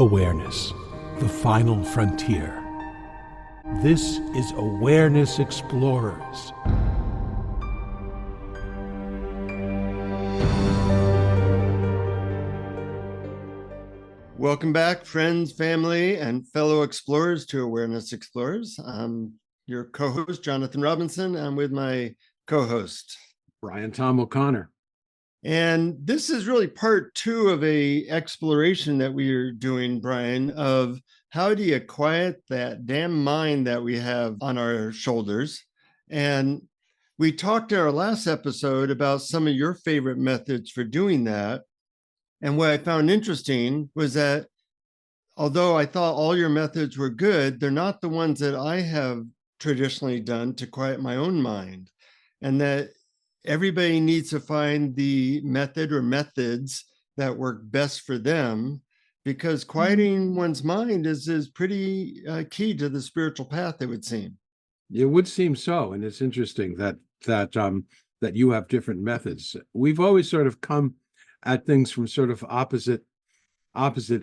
Awareness, the final frontier. This is Awareness Explorers. Welcome back, friends, family, and fellow explorers to Awareness Explorers. I'm your co-host, Jonathan Robinson. I'm with my co-host, Brian Tom O'Connor. And this is really part two of a exploration that we are doing, Brian, of how do you quiet that damn mind that we have on our shoulders. And we talked in our last episode about some of your favorite methods for doing that. And what I found interesting was that although I thought all your methods were good, they're not the ones that I have traditionally done to quiet my own mind. And that everybody needs to find the method or methods that work best for them, because quieting one's mind is pretty key to the spiritual path, it would seem. It would seem so. And it's interesting that you have different methods. We've always sort of come at things from sort of opposite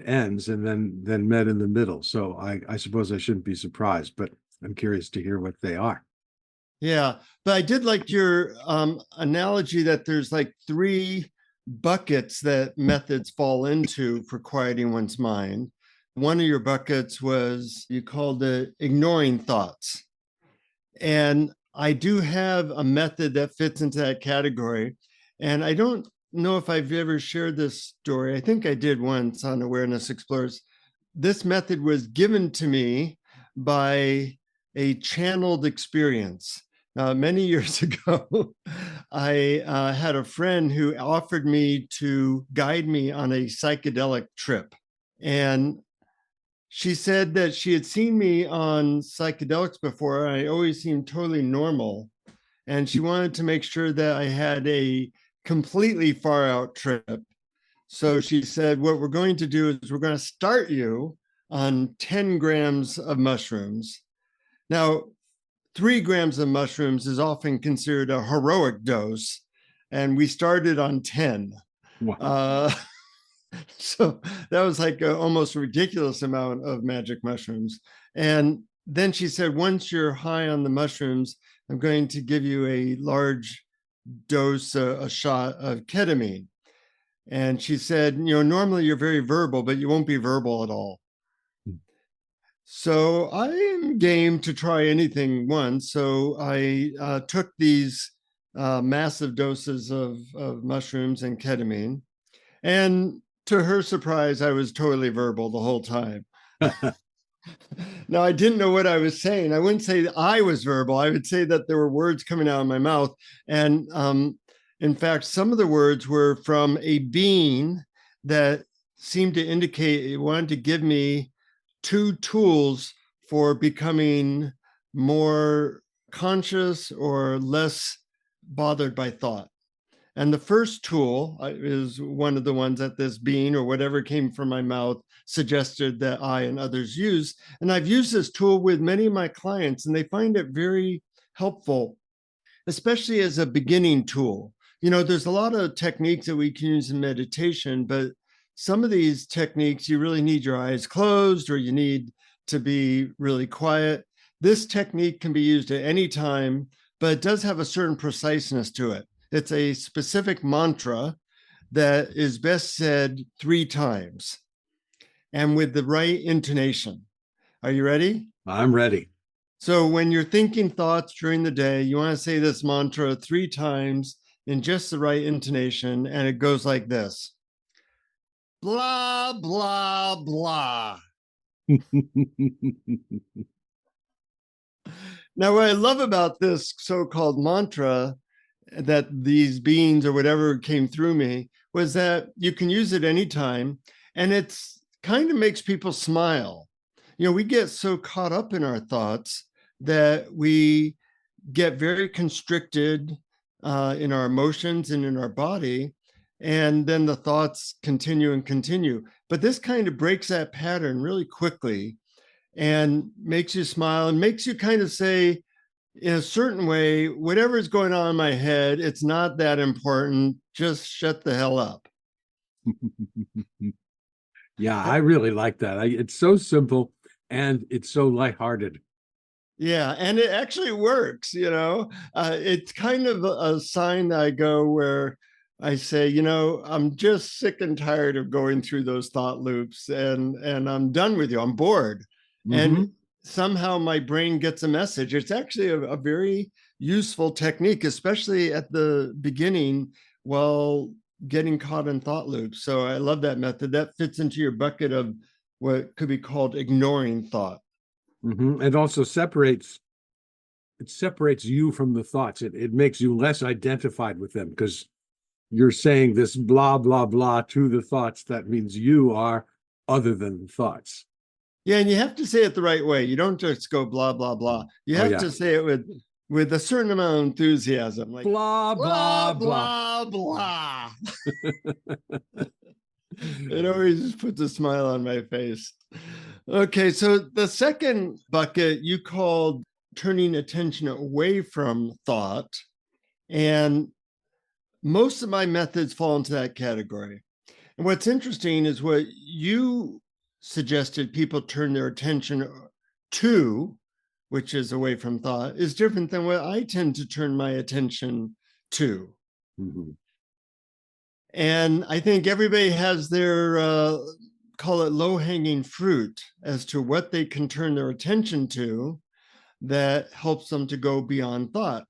ends and then met in the middle. So I suppose I shouldn't be surprised, but I'm curious to hear what they are. Yeah, but I did like your analogy that there's like three buckets that methods fall into for quieting one's mind. One of your buckets was, you called it ignoring thoughts. And I do have a method that fits into that category. And I don't know if I've ever shared this story. I think I did once on Awareness Explorers. This method was given to me by a channeled experience. Many years ago, I had a friend who offered me to guide me on a psychedelic trip. And she said that she had seen me on psychedelics before. I always seemed totally normal. And she wanted to make sure that I had a completely far out trip. So she said, what we're going to do is we're going to start you on 10 grams of mushrooms. Now, 3 grams of mushrooms is often considered a heroic dose, and we started on 10. Wow. So that was like an almost ridiculous amount of magic mushrooms. And then she said, once you're high on the mushrooms, I'm going to give you a large dose, a shot of ketamine. And she said, normally you're very verbal, but you won't be verbal at all. So I'm game to try anything once. So I took these massive doses of mushrooms and ketamine. And to her surprise, I was totally verbal the whole time. Now, I didn't know what I was saying. I wouldn't say I was verbal. I would say that there were words coming out of my mouth. And in fact, some of the words were from a being that seemed to indicate it wanted to give me 2 tools for becoming more conscious or less bothered by thought. And the first tool is one of the ones that this being or whatever came from my mouth suggested that I and others use. And I've used this tool with many of my clients, and they find it very helpful, especially as a beginning tool. There's a lot of techniques that we can use in meditation, but some of these techniques, you really need your eyes closed or you need to be really quiet. This technique can be used at any time, but it does have a certain preciseness to it. It's a specific mantra that is best said 3 times and with the right intonation. Are you ready? I'm ready. So when you're thinking thoughts during the day, you want to say this mantra 3 times in just the right intonation, and it goes like this. Blah, blah, blah. Now, what I love about this so-called mantra that these beings or whatever came through me was that you can use it anytime, and it's kind of makes people smile. We get so caught up in our thoughts that we get very constricted in our emotions and in our body. And then the thoughts continue and continue. But this kind of breaks that pattern really quickly and makes you smile and makes you kind of say, in a certain way, whatever is going on in my head, it's not that important. Just shut the hell up. Yeah, I really like that. It's so simple and it's so lighthearted. Yeah, and it actually works, It's kind of a sign that I go where I say, I'm just sick and tired of going through those thought loops and I'm done with you. I'm bored. And Hmm. somehow my brain gets a message. It's actually a very useful technique, especially at the beginning while getting caught in thought loops. So I love that method. That fits into your bucket of what could be called ignoring thought. Hmm. It separates you from the thoughts. It makes you less identified with them because you're saying this blah blah blah to the thoughts. That means you are other than the thoughts. Yeah, and you have to say it the right way. You don't just go blah blah blah. You Oh have yeah. to say it with a certain amount of enthusiasm, like Blah blah blah blah. blah blah. It always just puts a smile on my face. Okay, so the second bucket you called turning attention away from thought, and most of my methods fall into that category. And what's interesting is what you suggested people turn their attention to, which is away from thought, is different than what I tend to turn my attention to. Mhm. And I think everybody has their, call it low hanging fruit as to what they can turn their attention to that helps them to go beyond thought.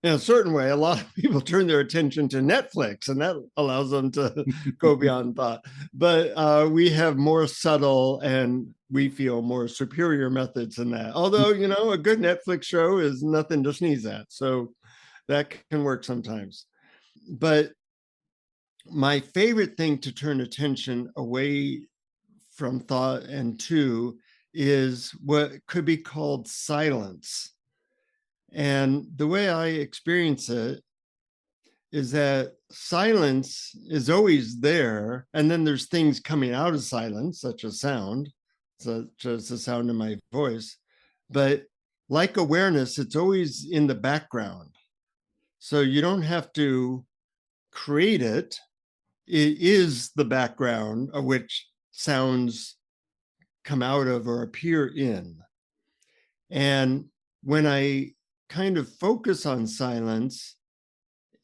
In a certain way, a lot of people turn their attention to Netflix, and that allows them to go beyond thought. But we have more subtle and we feel more superior methods than that. Although, a good Netflix show is nothing to sneeze at. So that can work sometimes. But my favorite thing to turn attention away from thought and to is what could be called silence. And the way I experience it is that silence is always there. And then there's things coming out of silence, such as sound, such as the sound of my voice. But like awareness, it's always in the background. So you don't have to create it. It is the background of which sounds come out of or appear in. And when I kind of focus on silence,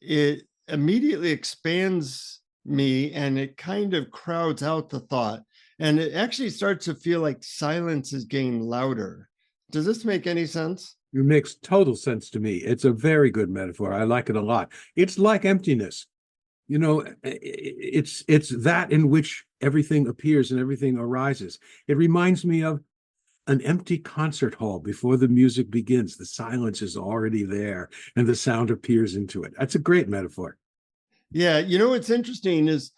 it immediately expands me and it kind of crowds out the thought. And it actually starts to feel like silence is getting louder. Does this make any sense? It makes total sense to me. It's a very good metaphor. I like it a lot. It's like emptiness. It's that in which everything appears and everything arises. It reminds me of an empty concert hall before the music begins. The silence is already there and the sound appears into it. That's a great metaphor. Yeah. What's interesting is,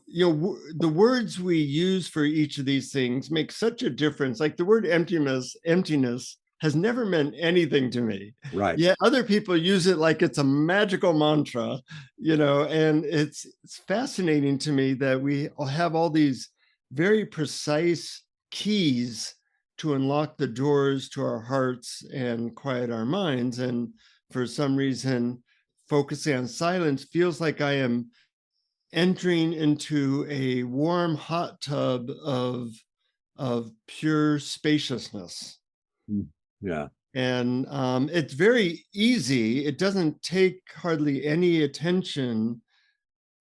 the words we use for each of these things make such a difference. Like the word emptiness has never meant anything to me. Right. Yet other people use it like it's a magical mantra, and it's fascinating to me that we have all these very precise keys to unlock the doors to our hearts and quiet our minds. And for some reason, focusing on silence feels like I am entering into a warm hot tub of pure spaciousness. Mm. Yeah. And it's very easy. It doesn't take hardly any attention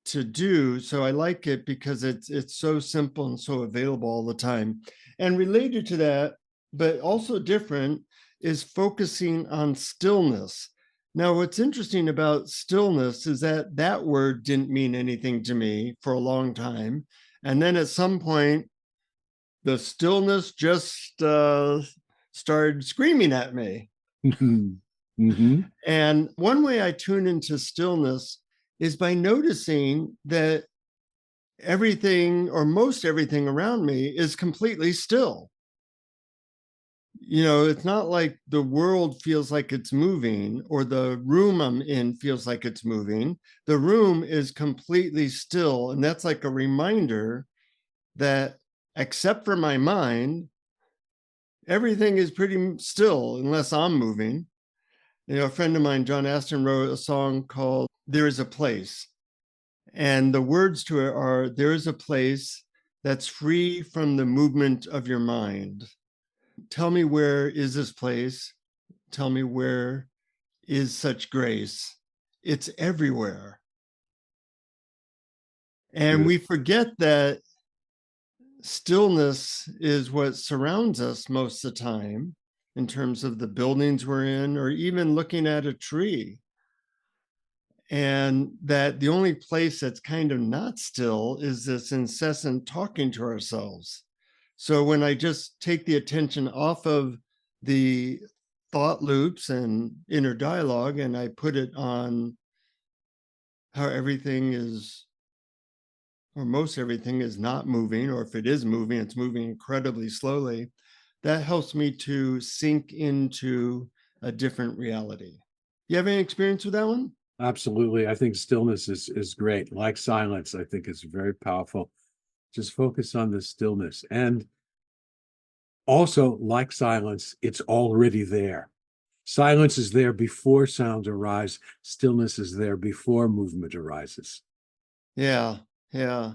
to do. So I like it because it's so simple and so available all the time. And related to that, but also different, is focusing on stillness. Now, what's interesting about stillness is that that word didn't mean anything to me for a long time. And then at some point, the stillness just started screaming at me. Hmm. And one way I tune into stillness is by noticing that everything or most everything around me is completely still. It's not like the world feels like it's moving or the room I'm in feels like it's moving. The room is completely still. And that's like a reminder that, except for my mind, everything is pretty still unless I'm moving. A friend of mine, John Aston, wrote a song called There Is a Place. And the words to it are, there is a place that's free from the movement of your mind. Tell me, where is this place? Tell me, where is such grace? It's everywhere. And we forget that stillness is what surrounds us most of the time, in terms of the buildings we're in, or even looking at a tree. And that the only place that's kind of not still is this incessant talking to ourselves. So when I just take the attention off of the thought loops and inner dialogue, and I put it on how everything is, or most everything is not moving, or if it is moving, it's moving incredibly slowly, that helps me to sink into a different reality. You have any experience with that one? Absolutely. I think stillness is great. Like silence, I think it's very powerful. Just focus on the stillness. And also, like silence, it's already there. Silence is there before sound arise. Stillness is there before movement arises. Yeah, yeah.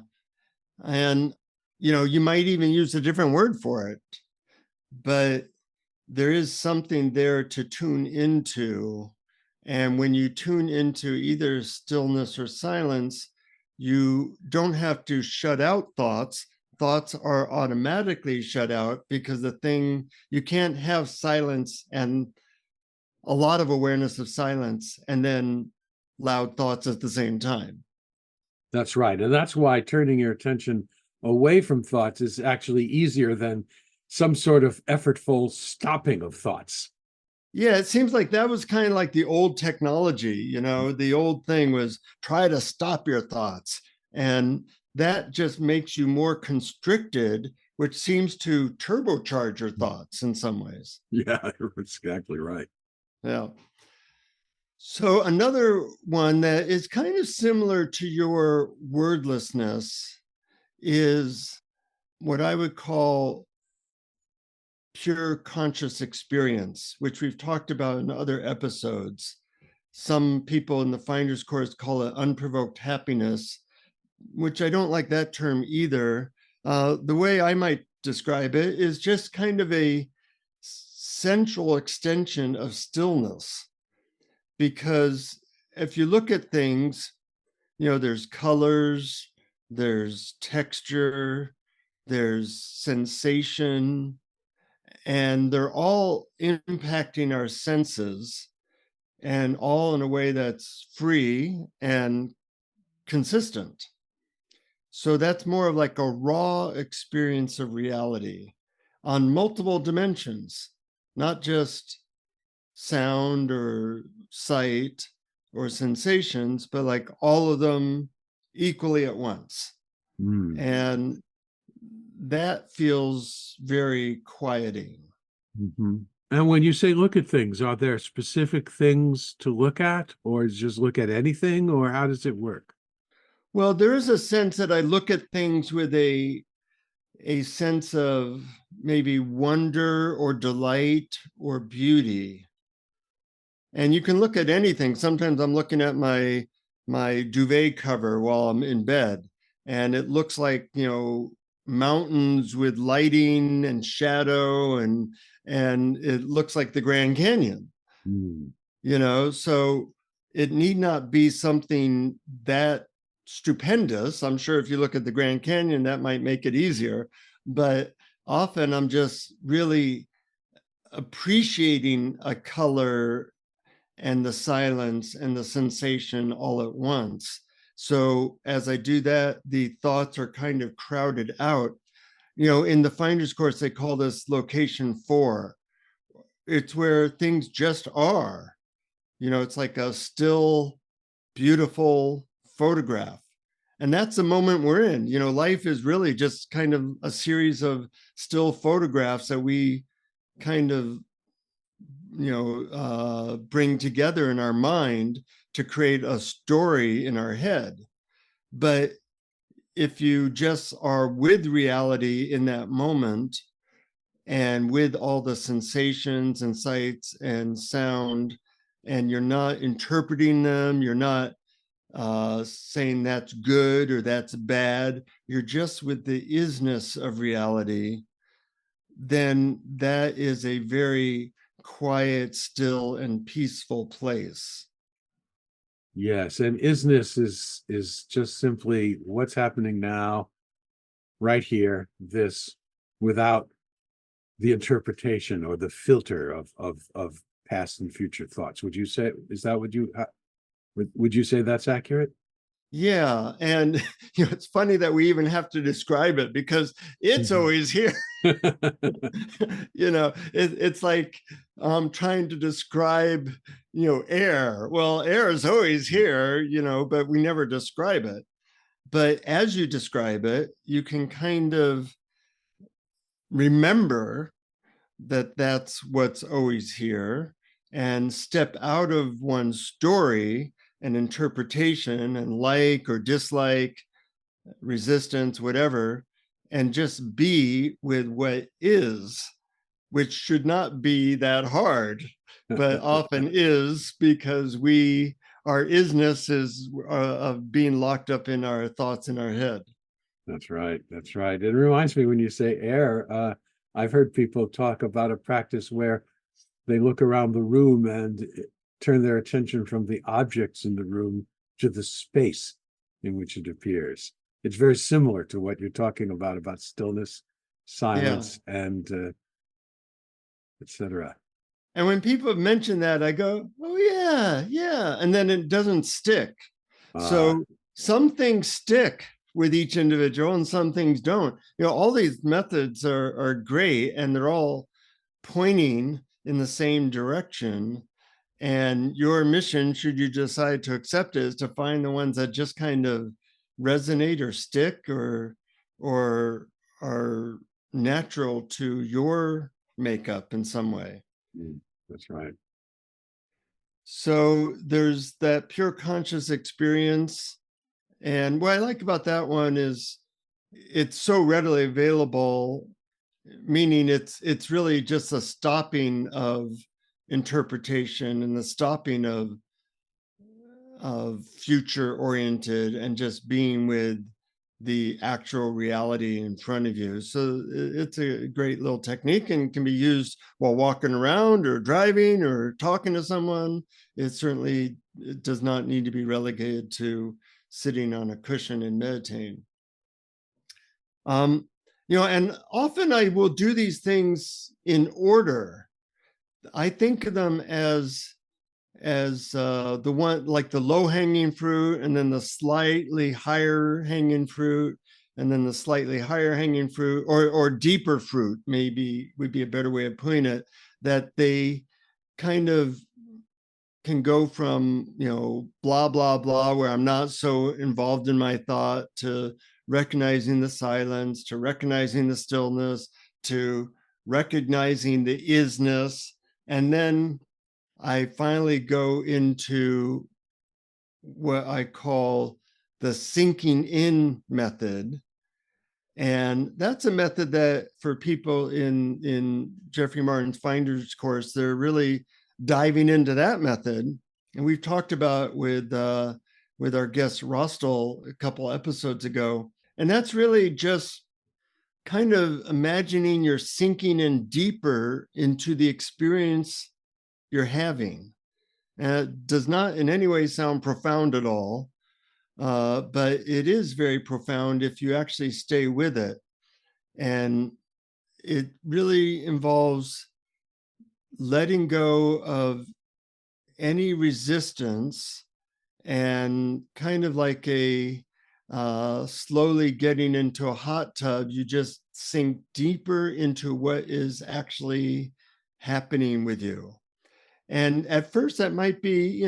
And, you might even use a different word for it, but there is something there to tune into. And when you tune into either stillness or silence, you don't have to shut out thoughts. Thoughts are automatically shut out, because you can't have silence and a lot of awareness of silence and then loud thoughts at the same time. That's right. And that's why turning your attention away from thoughts is actually easier than some sort of effortful stopping of thoughts. Yeah, it seems like that was kind of like the old technology. The old thing was try to stop your thoughts. And that just makes you more constricted, which seems to turbocharge your thoughts in some ways. Yeah, that's exactly right. Yeah. So another one that is kind of similar to your wordlessness is what I would call pure conscious experience, which we've talked about in other episodes. Some people in the Finder's Course call it unprovoked happiness, which I don't like that term either. The way I might describe it is just kind of a central extension of stillness. Because if you look at things, there's colors, there's texture, there's sensation, and they're all impacting our senses, and all in a way that's free and consistent. So that's more of like a raw experience of reality on multiple dimensions, not just sound or sight or sensations, but like all of them equally at once. Mm. And that feels very quieting. Mm-hmm. And when you say look at things, are there specific things to look at, or just look at anything, or how does it work? Well, there is a sense that I look at things with a sense of maybe wonder or delight or beauty. And you can look at anything. Sometimes I'm looking at my duvet cover while I'm in bed, and it looks like, mountains with lighting and shadow, and it looks like the Grand Canyon. Mm. So it need not be something that stupendous. I'm sure if you look at the Grand Canyon, that might make it easier, but often I'm just really appreciating a color and the silence and the sensation all at once. So as I do that, the thoughts are kind of crowded out. In the Finder's Course, they call this location 4. It's where things just are. It's like a still, beautiful photograph. And that's the moment we're in. Life is really just kind of a series of still photographs that we kind of, bring together in our mind to create a story in our head. But if you just are with reality in that moment, and with all the sensations and sights and sound, and you're not interpreting them, you're not saying that's good or that's bad. You're just with the isness of reality. Then that is a very quiet, still, and peaceful place. Yes, and isness is just simply what's happening now, right here, this, without the interpretation or the filter of past and future thoughts. Would you say, is that what you would you say that's accurate? Yeah, and it's funny that we even have to describe it because it's Mhm. always here. It's like trying to describe, air. Well, air is always here, but we never describe it. But as you describe it, you can kind of remember that that's what's always here and step out of one's story and interpretation and like or dislike, resistance, whatever, and just be with what is, which should not be that hard, but often is because our isness is of being locked up in our thoughts in our head. That's right. That's right. It reminds me when you say air, I've heard people talk about a practice where they look around the room and turn their attention from the objects in the room to the space in which it appears. It's very similar to what you're talking about stillness, Yeah. silence, and etc. And when people mention that, I go, oh, yeah, yeah. And then it doesn't stick. Uh, So some things stick with each individual and some things don't. All these methods are great and they're all pointing in the same direction. And your mission, should you decide to accept it, is to find the ones that just kind of resonate or stick or are natural to your makeup in some way. that's right. So there's that pure conscious experience. And what I like about that one is it's so readily available, meaning it's really just a stopping of interpretation and the stopping of future oriented and just being with the actual reality in front of you. So it's a great little technique and can be used while walking around or driving or talking to someone. It does not need to be relegated to sitting on a cushion and meditating. And often I will do these things in order. I think of them as the one like the low hanging fruit and then the slightly higher hanging fruit and then the slightly higher hanging fruit or deeper fruit maybe would be a better way of putting it, that they kind of can go from blah blah blah where I'm not so involved in my thought to recognizing the silence, to recognizing the stillness, to recognizing the isness, and then I finally go into what I call the sinking in method. And that's a method that for people in Jeffrey Martin's Finders course, they're really diving into that method. And we've talked about with our guest Rostel a couple episodes ago. And that's really just kind of imagining you're sinking in deeper into the experience you're having. And it does not in any way sound profound at all, but it is very profound if you actually stay with it. And it really involves letting go of any resistance and kind of like slowly getting into a hot tub, you just sink deeper into what is actually happening with you. And at first, that might be,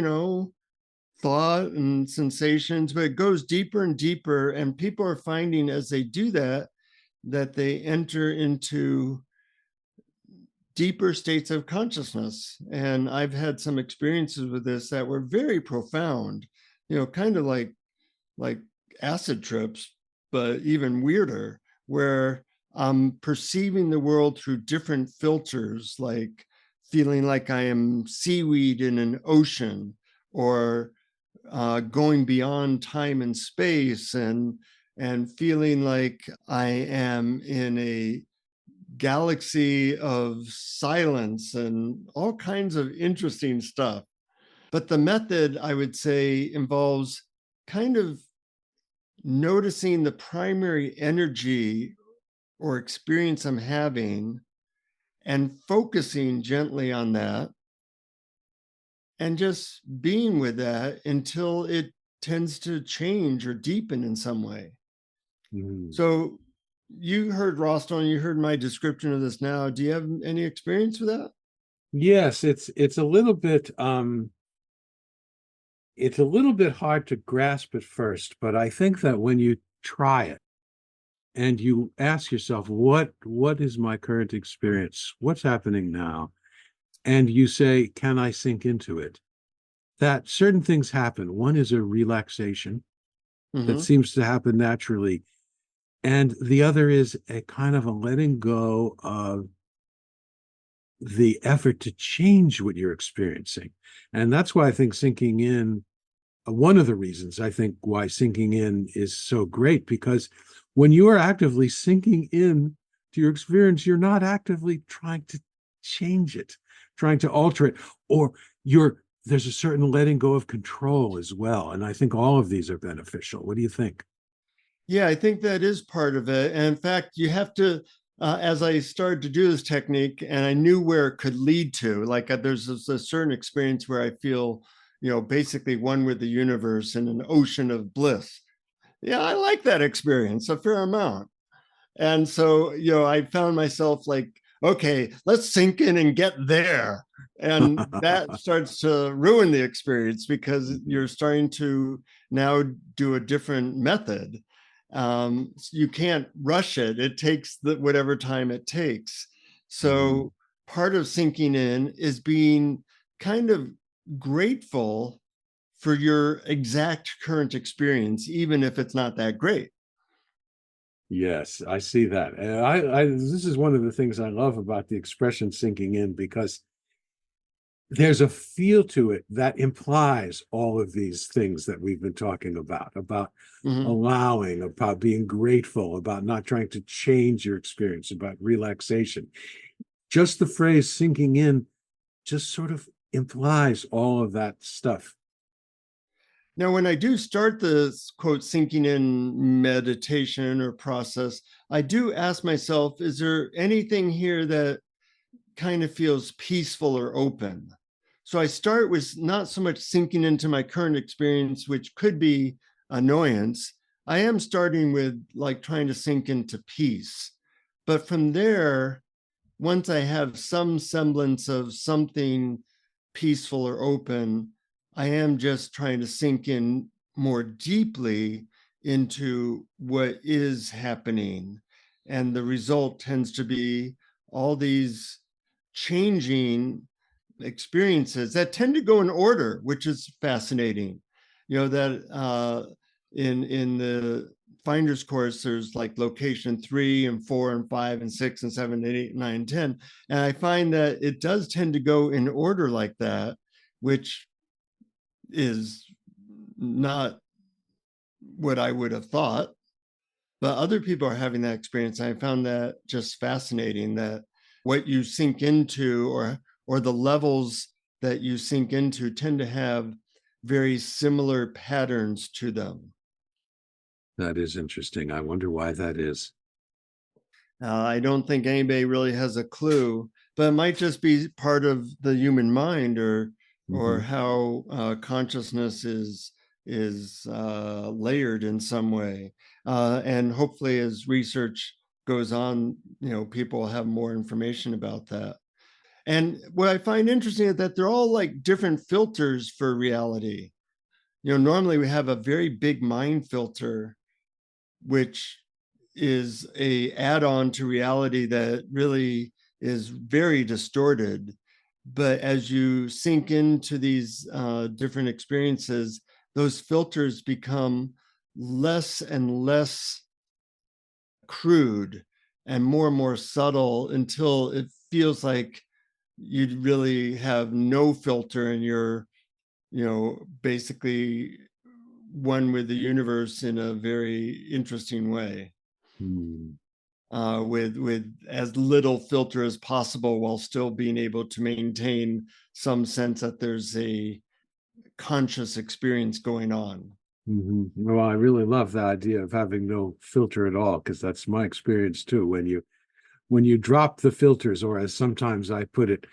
thought and sensations, but it goes deeper and deeper. And people are finding as they do that, that they enter into deeper states of consciousness. And I've had some experiences with this that were very profound, kind of like acid trips, but even weirder, where I'm perceiving the world through different filters, like feeling like I am seaweed in an ocean, or going beyond time and space, and feeling like I am in a galaxy of silence and all kinds of interesting stuff. But the method, I would say, involves kind of noticing the primary energy or experience I'm having and focusing gently on that and just being with that until it tends to change or deepen in some way. Mm. So you heard Roston, you heard my description of this now. Do you have any experience with that? Yes, it's a little bit hard to grasp at first, but I think that when you try it and you ask yourself, what is my current experience? What's happening now? And you say, can I sink into it? That certain things happen. One is a relaxation that Mm-hmm. seems to happen naturally. And the other is a kind of a letting go of the effort to change what you're experiencing. And that's why I think sinking in, one of the reasons I think why sinking in is so great, because when you are actively sinking in to your experience, you're not actively trying to change it, trying to alter it, or there's a certain letting go of control as well. And I think all of these are beneficial. What do you think? Yeah, I think that is part of it. And in fact, you have to, as I started to do this technique and I knew where it could lead to, like there's a certain experience where I feel, basically one with the universe in an ocean of bliss. Yeah, I like that experience a fair amount. And so, I found myself like, okay, let's sink in and get there. And that starts to ruin the experience because you're starting to now do a different method. You can't rush it. It takes whatever time it takes. Mhm. So part of sinking in is being kind of grateful for your exact current experience, even if it's not that great. Yes, I see that. And this is one of the things I love about the expression sinking in, because there's a feel to it that implies all of these things that we've been talking about Mhm. allowing, about being grateful, about not trying to change your experience, about relaxation. Just the phrase sinking in just sort of implies all of that stuff. Now, when I do start the quote sinking in meditation or process, I do ask myself, is there anything here that kind of feels peaceful or open? So I start with not so much sinking into my current experience, which could be annoyance. I am starting with like trying to sink into peace. But from there, once I have some semblance of something peaceful or open, I am just trying to sink in more deeply into what is happening. And the result tends to be all these changing experiences that tend to go in order, which is fascinating. That in the finder's course, there's like location 3 and 4 and 5 and 6 and 7 and 8, 9, 10. And I find that it does tend to go in order like that, which is not what I would have thought. But other people are having that experience. I found that just fascinating, that what you sink into, or the levels that you sink into, tend to have very similar patterns to them. That is interesting. I wonder why that is. I don't think anybody really has a clue, but it might just be part of the human mind, or Mhm. how consciousness is layered in some way. And hopefully, as research goes on, people will have more information about that. And what I find interesting is that they're all like different filters for reality. Normally we have a very big mind filter, which is a add-on to reality that really is very distorted. But as you sink into these different experiences, those filters become less and less crude and more subtle until it feels like you really have no filter, and you're basically one with the universe in a very interesting way, Hmm. with as little filter as possible while still being able to maintain some sense that there's a conscious experience going on. Well, I really love the idea of having no filter at all, because that's my experience too. When you drop the filters, or as sometimes I put it,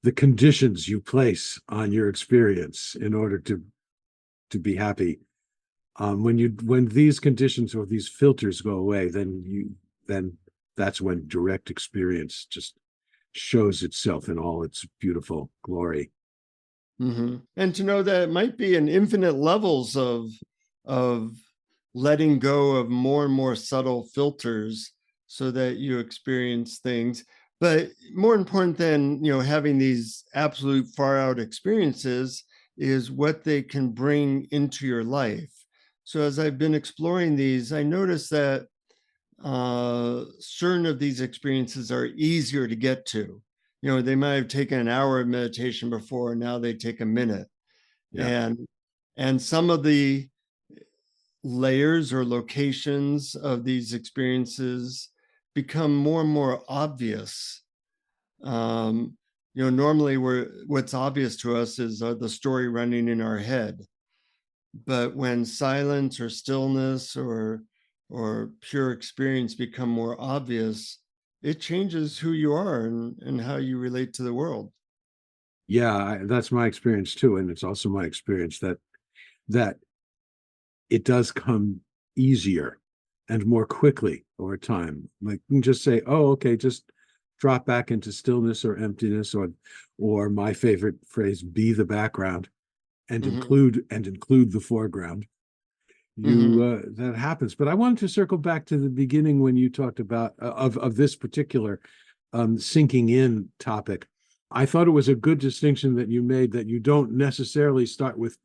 the conditions you place on your experience in order to be happy. When these conditions or these filters go away, then that's when direct experience just shows itself in all its beautiful glory. And to know that it might be in infinite levels of letting go of more and more subtle filters so that you experience things. But more important than having these absolute far out experiences is what they can bring into your life. So as I've been exploring these, I noticed that certain of these experiences are easier to get to. They might have taken an hour of meditation before, and now they take a minute. Yeah. And some of the layers or locations of these experiences become more and more obvious. Normally what's obvious to us is the story running in our head. But when silence or stillness or pure experience become more obvious, it changes who you are and how you relate to the world. Yeah, that's my experience too, and it's also my experience that it does come easier and more quickly over time. Like you can just say, "Oh, okay, just drop back into stillness or emptiness," or my favorite phrase, "Be the background," and Mm-hmm. include the foreground. Mm-hmm. That happens. But I wanted to circle back to the beginning when you talked about of this particular sinking in topic. I thought it was a good distinction that you made, that you don't necessarily start with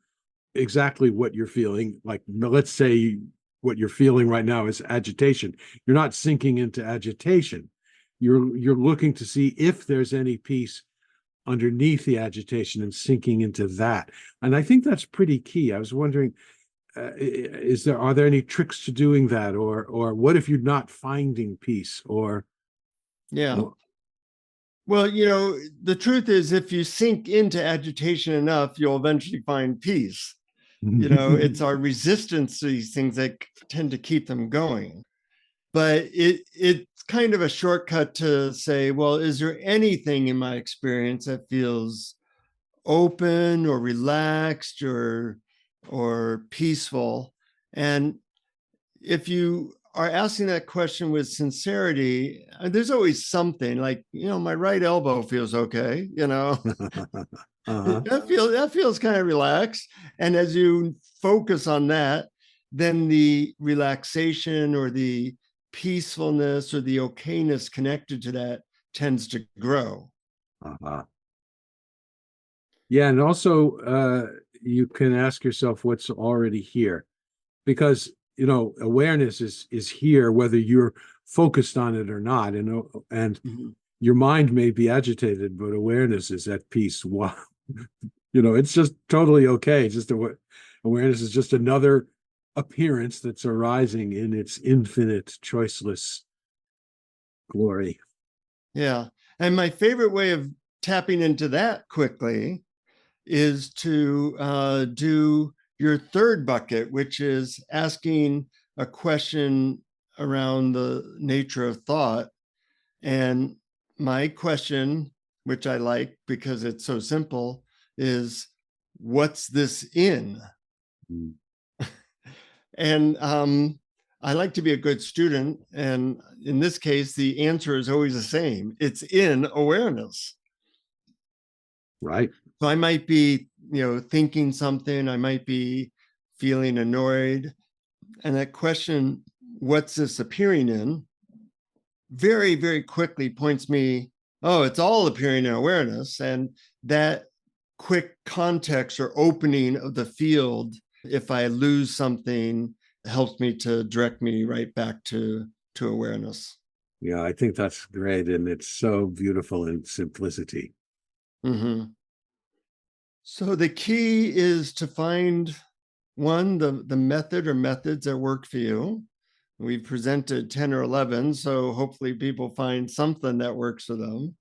exactly what you're feeling. Like, let's say what you're feeling right now is agitation. You're not sinking into agitation. You're looking to see if there's any peace underneath the agitation and sinking into that. And I think that's pretty key. I was wondering, are there any tricks to doing that, or what if you're not finding peace, Yeah. or Well, the truth is, if you sink into agitation enough, you'll eventually find peace. It's our resistance to these things that tend to keep them going. But it's kind of a shortcut to say, well, is there anything in my experience that feels open or relaxed or peaceful? And if you are asking that question with sincerity, there's always something like, my right elbow feels okay, uh-huh. that feels kind of relaxed. And as you focus on that, then the relaxation or the peacefulness or the okayness connected to that tends to grow. Uh-huh. Yeah, and also you can ask yourself what's already here, because awareness is here whether you're focused on it or not, and Mhm. your mind may be agitated, but awareness is at peace. Wow. It's just totally okay. Just awareness is just another appearance that's arising in its infinite, choiceless glory. Yeah. And my favorite way of tapping into that quickly is to do your third bucket, which is asking a question around the nature of thought. And my question, which I like because it's so simple, is what's this in? Mm. And I like to be a good student. And in this case, the answer is always the same, it's in awareness. Right. So I might be, thinking something, I might be feeling annoyed. And that question, what's this appearing in, very, very quickly points me, oh, it's all appearing in awareness. And that quick context or opening of the field, if I lose something, helps me to direct me right back to awareness. Yeah, I think that's great, and it's so beautiful in simplicity. Mm-hmm. So the key is to find one, the method or methods that work for you. We've presented 10 or 11, so hopefully people find something that works for them.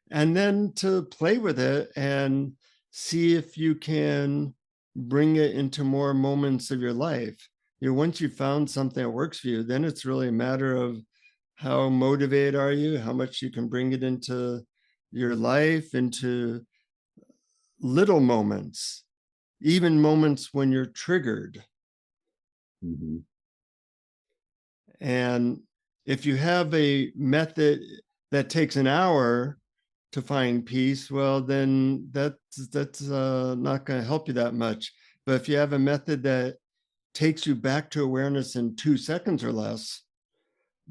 And then to play with it and see if you can bring it into more moments of your life. Once you've found something that works for you, then it's really a matter of how motivated are you, how much you can bring it into your life, into little moments, even moments when you're triggered. Mhm. And if you have a method that takes an hour to find peace, well, then that's not going to help you that much. But if you have a method that takes you back to awareness in 2 seconds or less,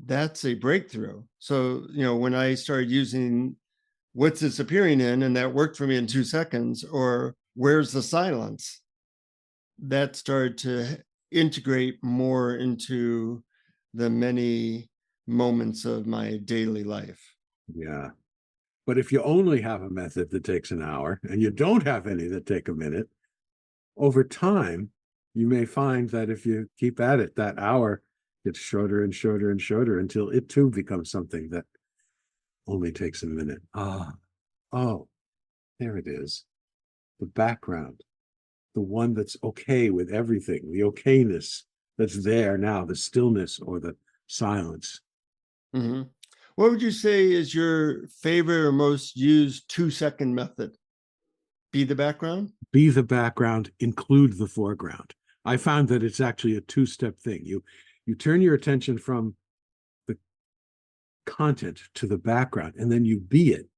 that's a breakthrough. So, when I started using what's this appearing in, and that worked for me in 2 seconds, or where's the silence, that started to integrate more into the many moments of my daily life. Yeah. But if you only have a method that takes an hour and you don't have any that take a minute, over time, you may find that if you keep at it, that hour gets shorter and shorter and shorter until it too becomes something that only takes a minute. Ah, oh, there it is. The background, the one that's okay with everything, the okayness that's there now, the stillness or the silence. Mm-hmm. What would you say is your favorite or most used 2 second method? Be the background? Be the background, include the foreground. I found that it's actually a two-step thing. You turn your attention from the content to the background, and then you be it.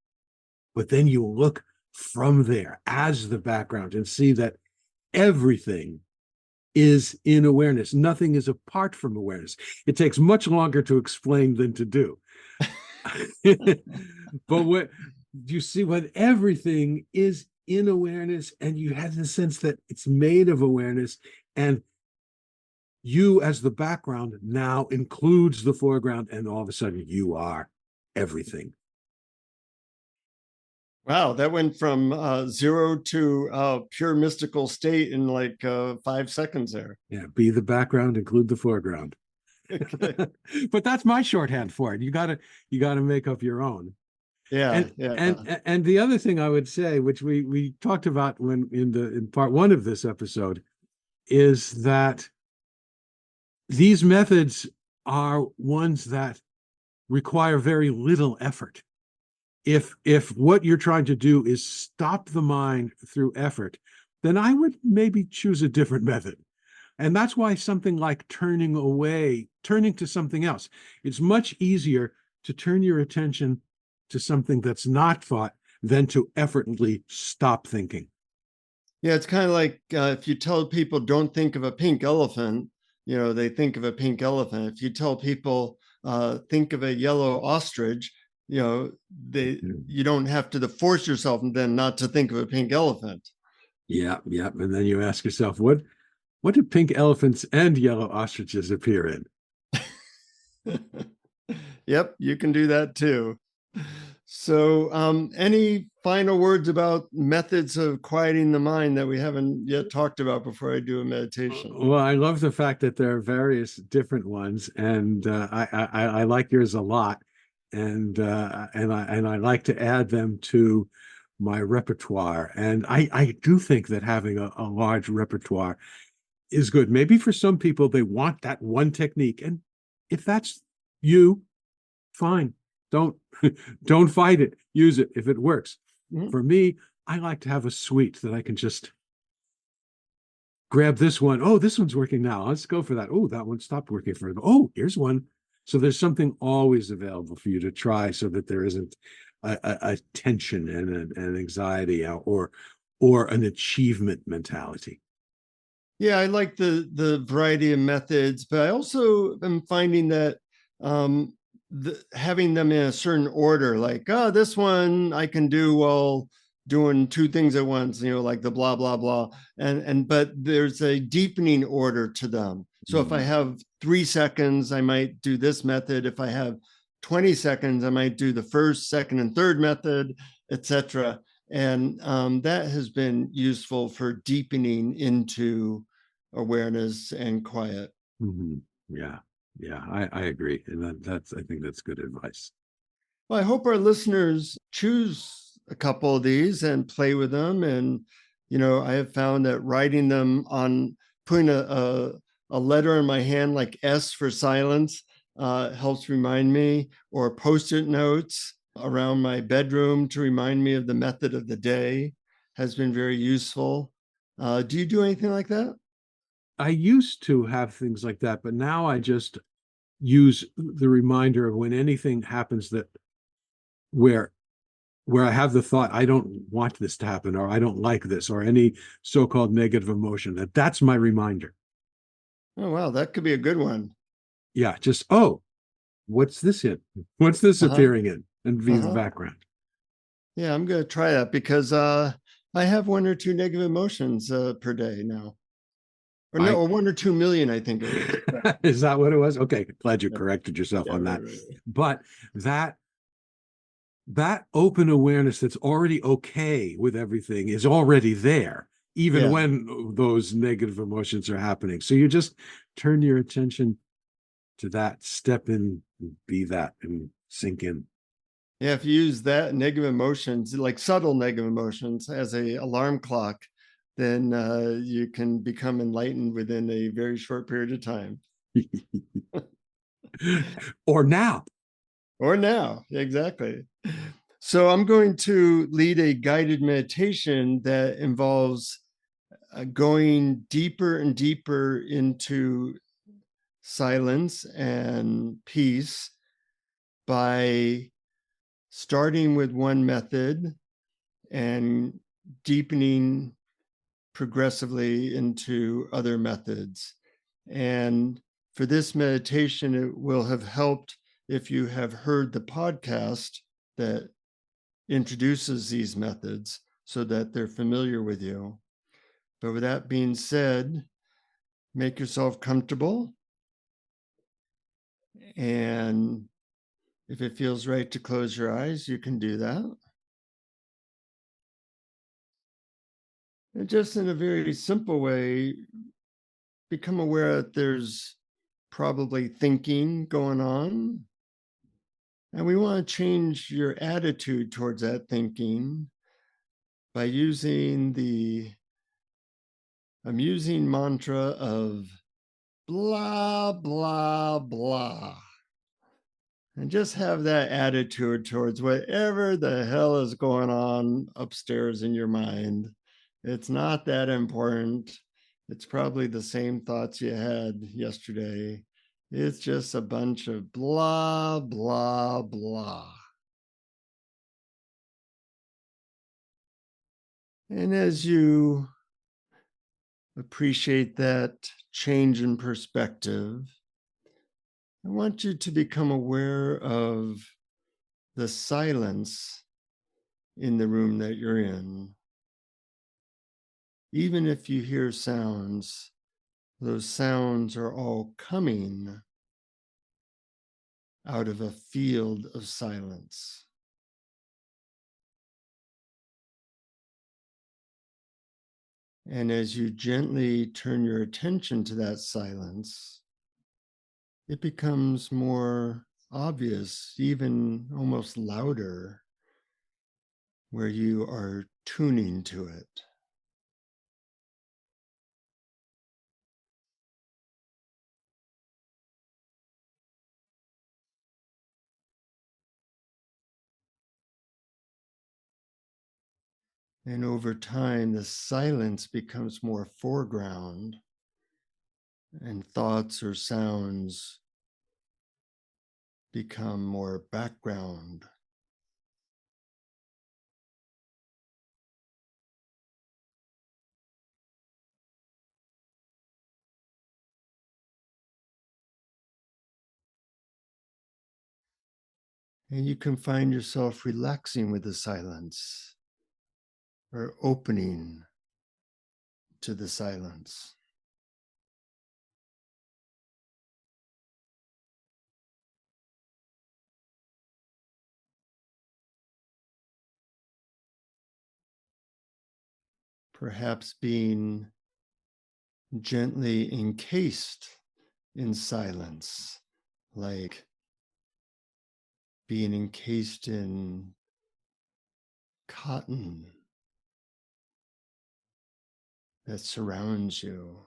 But then you look from there as the background and see that everything is in awareness. Nothing is apart from awareness. It takes much longer to explain than to do. But what you see, when everything is in awareness and you have the sense that it's made of awareness, and you as the background now includes the foreground, and all of a sudden you are everything. Wow, that went from zero to pure mystical state in like 5 seconds there. Yeah, be the background, include the foreground. Okay. But that's my shorthand for it. You got to make up your own. Yeah, And yeah. and the other thing I would say, which we talked about when in part one of this episode, is that these methods are ones that require very little effort. If what you're trying to do is stop the mind through effort, then I would maybe choose a different method. And that's why something like turning away, turning to something else, it's much easier to turn your attention to something that's not thought than to effortlessly stop thinking. Yeah, it's kind of like if you tell people don't think of a pink elephant, they think of a pink elephant. If you tell people think of a yellow ostrich, you don't have to force yourself and then not to think of a pink elephant. Yeah, yeah. And then you ask yourself, what do pink elephants and yellow ostriches appear in? Yep, you can do that too. So, any final words about methods of quieting the mind that we haven't yet talked about before I do a meditation? Well, I love the fact that there are various different ones, and I like yours a lot, and I like to add them to my repertoire. And I do think that having a large repertoire is good. Maybe for some people they want that one technique, and if that's you, fine. Don't don't fight it. Use it if it works. Mhm. For me, I like to have a suite that I can just grab this one. Oh, this one's working now. Let's go for that. Oh, that one stopped working for. Oh, here's one. So there's something always available for you to try, so that there isn't a tension and an anxiety or an achievement mentality. Yeah, I like the variety of methods, but I also am finding that having them in a certain order, like, oh, this one I can do while doing two things at once, like the blah blah blah, and but there's a deepening order to them. So if I Mm. have 3 seconds, I might do this method. If I have 20 seconds, I might do the first, second, and third method, etc. And that has been useful for deepening into awareness and quiet. Mhm. Yeah. Yeah. I agree. And that's, I think that's good advice. Well, I hope our listeners choose a couple of these and play with them. And, I have found that writing them on, putting a letter in my hand, like S for silence, helps remind me, or post-it notes around my bedroom to remind me of the method of the day has been very useful. Do you do anything like that? I used to have things like that, but now I just use the reminder of when anything happens that where where I have the thought, I don't want this to happen, or I don't like this, or any so-called negative emotion, that's my reminder. Oh, wow, that could be a good one. Yeah, just, oh, what's this in? What's this Uh-huh. appearing in? And be the Uh-huh. background. Yeah, I'm going to try that because I have one or two negative emotions per day now. Or no, I or 1 or 2 million, I think it is. Yeah, is that what it was? Okay, glad you yeah, corrected yourself yeah, on right, that. right. But that that open awareness that's already okay with everything is already there, even Yeah, when those negative emotions are happening. So you just turn your attention to that, step in, be that, and sink in. yeah. If you use that negative emotions, like subtle negative emotions, as a alarm clock, then you can become enlightened within a very short period of time. Or now. Or now, exactly. So I'm going to lead a guided meditation that involves going deeper and deeper into silence and peace by starting with one method and deepening progressively into other methods. And for this meditation, it will have helped if you have heard the podcast that introduces these methods so that they're familiar with you. But with that being said, make yourself comfortable. And if it feels right to close your eyes, you can do that. And just in a very simple way, become aware that there's probably thinking going on. And we want to change your attitude towards that thinking by using the amusing mantra of blah, blah, blah. And just have that attitude towards whatever the hell is going on upstairs in your mind. It's not that important. It's probably the same thoughts you had yesterday. It's just a bunch of blah, blah, blah. And as you appreciate that change in perspective, I want you to become aware of the silence in the room that you're in. Even if you hear sounds, those sounds are all coming out of a field of silence. And as you gently turn your attention to that silence, it becomes more obvious, even almost louder, where you are tuning to it. And over time, the silence becomes more foreground, and thoughts or sounds become more background. And you can find yourself relaxing with the silence or opening to the silence. perhaps being gently encased in silence, like being encased in cotton that surrounds you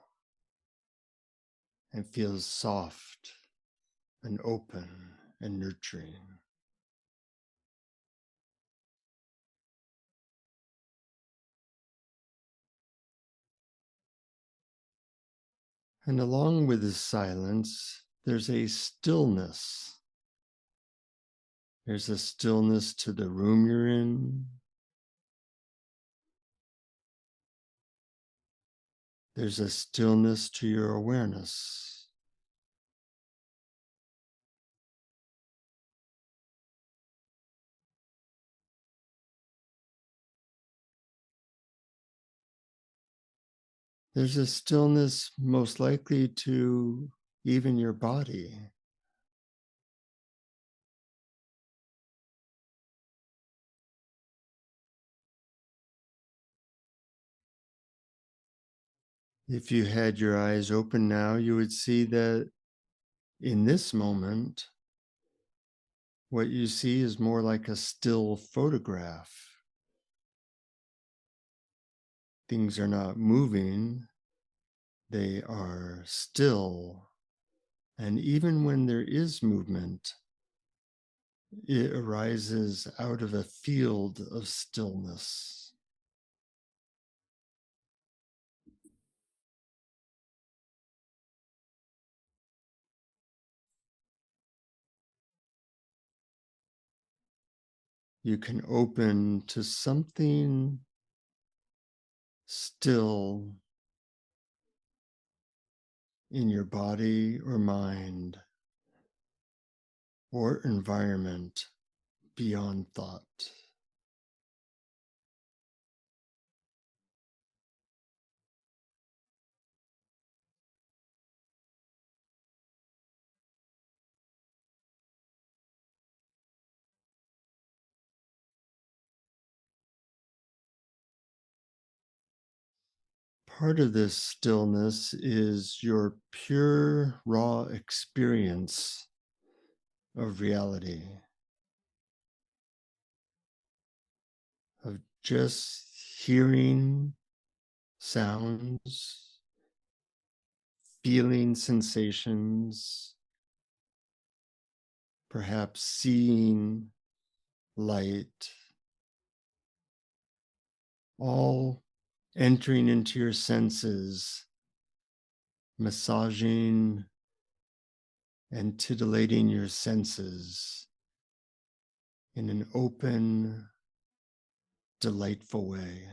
and feels soft and open and nurturing. And along with this silence, there's a stillness. There's a stillness to the room you're in. There's a stillness to your awareness. There's a stillness most likely to even your body. If you had your eyes open now, you would see that in this moment, what you see is more like a still photograph. Things are not moving, they are still. And even when there is movement, it arises out of a field of stillness. You can open to something still in your body or mind or environment beyond thought. Part of this stillness is your pure, raw experience of reality, of just hearing sounds, feeling sensations, perhaps seeing light, all entering into your senses, massaging and titillating your senses in an open, delightful way.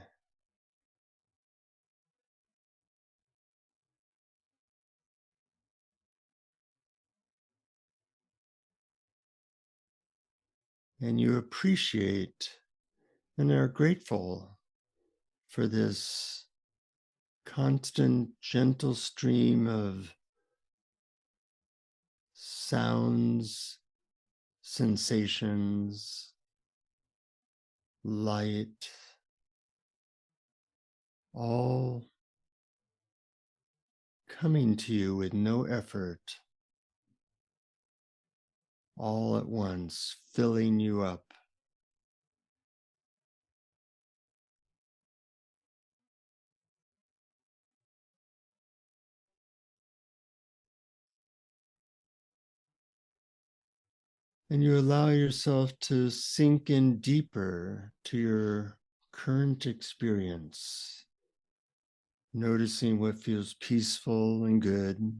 And you appreciate and are grateful for this constant, gentle stream of sounds, sensations, light, all coming to you with no effort, all at once, filling you up. And you allow yourself to sink in deeper to your current experience, noticing what feels peaceful and good,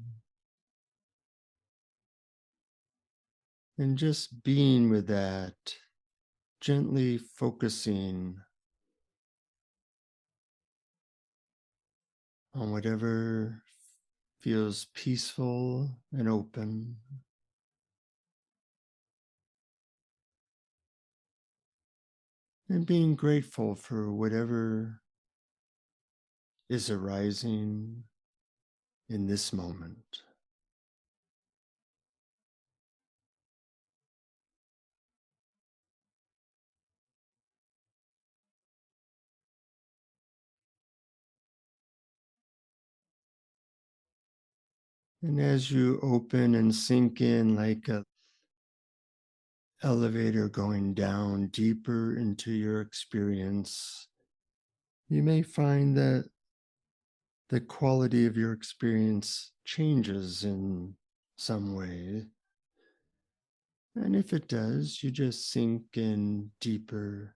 and just being with that, gently focusing on whatever feels peaceful and open. And being grateful for whatever is arising in this moment. And as you open and sink in like a elevator going down deeper into your experience, you may find that the quality of your experience changes in some way. And if it does, you just sink in deeper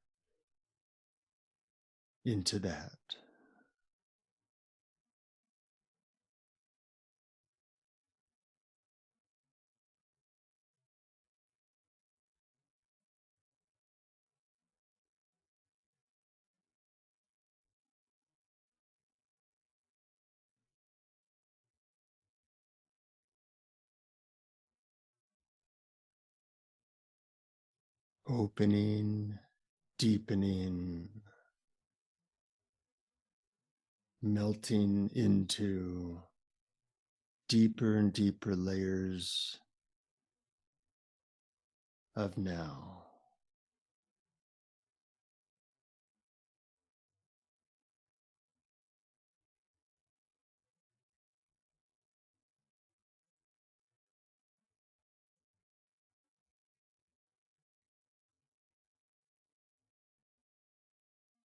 into that. Opening, deepening, melting into deeper and deeper layers of now.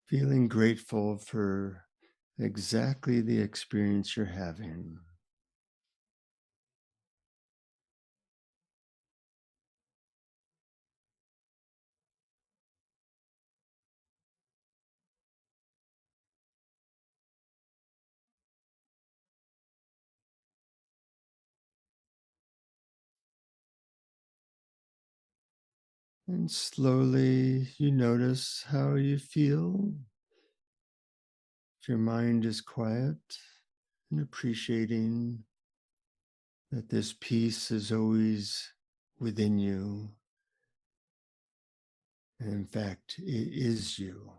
Feeling grateful for exactly the experience you're having. And slowly you notice how you feel. If your mind is quiet and appreciating that this peace is always within you. And in fact, it is you.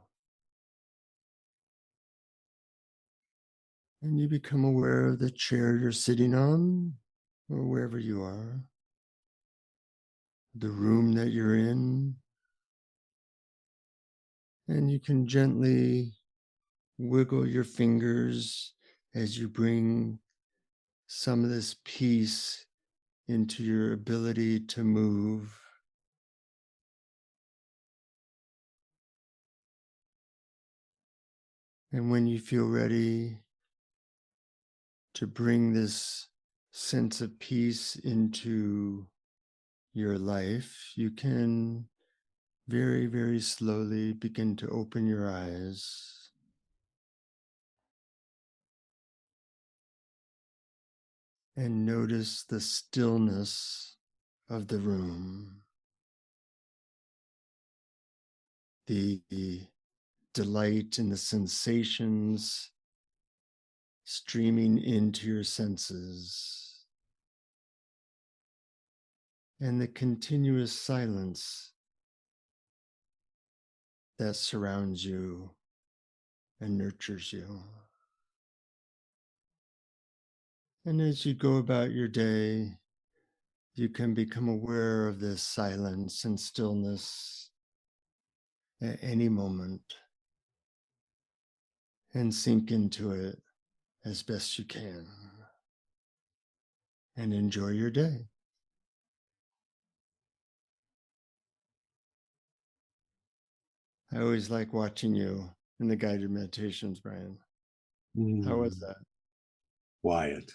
And you become aware of the chair you're sitting on or wherever you are, the room that you're in. And you can gently wiggle your fingers as you bring some of this peace into your ability to move. And when you feel ready to bring this sense of peace into your life, you can very, very slowly begin to open your eyes. And notice the stillness of the room, the delight in the sensations streaming into your senses, and the continuous silence that surrounds you and nurtures you. And as you go about your day, you can become aware of this silence and stillness at any moment and sink into it as best you can and enjoy your day. I always like watching you in the guided meditations, Brian. How was Mm, that? quiet.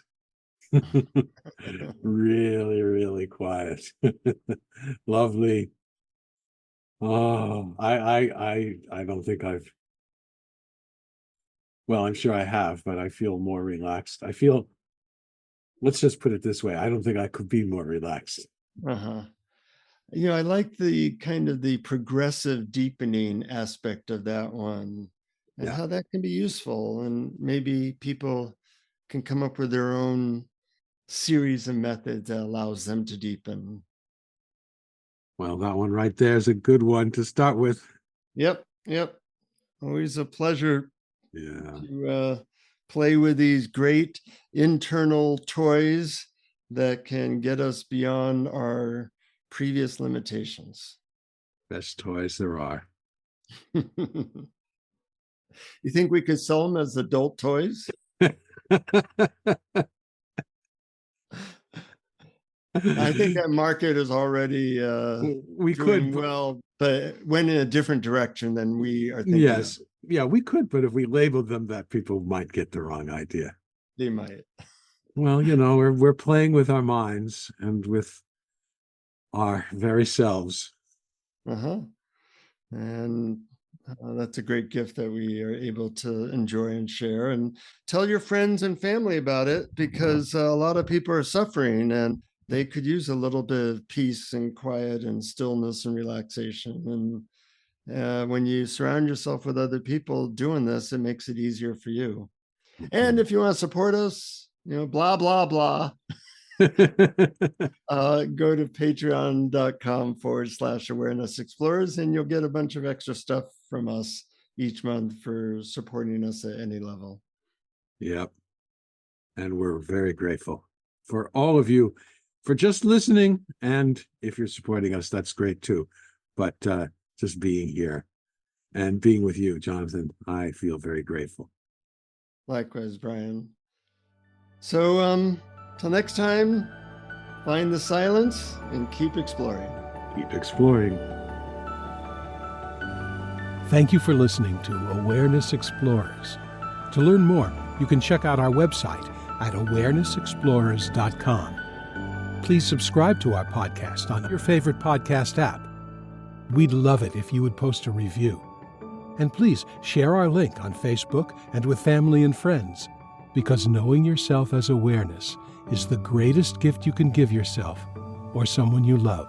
Really, really quiet. Lovely. Oh, I don't think I've, well, I'm sure I have, but I feel more relaxed. I feel, let's just put it this way. I don't think I could be more relaxed. Uh-huh. You know, I like the kind of the progressive deepening aspect of that one and Yeah. how that can be useful. And maybe people can come up with their own series of methods that allows them to deepen. Well, that one right there is a good one to start with. Yep, yep. Always a pleasure Yeah. to play with these great internal toys that can get us beyond our previous limitations. Best toys there are. You think we could sell them as adult toys? I think that market is already We doing could, well, but went in a different direction than we are thinking of. yes. Yeah, we could, but if we labeled them that, people might get the wrong idea. They might. Well, we're playing with our minds and with our very selves. Uh-huh. And that's a great gift that we are able to enjoy and share. And tell your friends and family about it, because a lot of people are suffering and they could use a little bit of peace and quiet and stillness and relaxation. And when you surround yourself with other people doing this, it makes it easier for you. And if you want to support us, blah, blah, blah, go to patreon.com/awareness explorers, and you'll get a bunch of extra stuff from us each month for supporting us at any level. Yep. And we're very grateful for all of you for just listening. And if you're supporting us, that's great too. But just being here and being with you, Jonathan, I feel very grateful. Likewise, Brian. So till next time, find the silence and keep exploring. Keep exploring. Thank you for listening to Awareness Explorers. To learn more, you can check out our website at awarenessexplorers.com. Please subscribe to our podcast on your favorite podcast app. We'd love it if you would post a review. And please share our link on Facebook and with family and friends, because knowing yourself as awareness is the greatest gift you can give yourself or someone you love.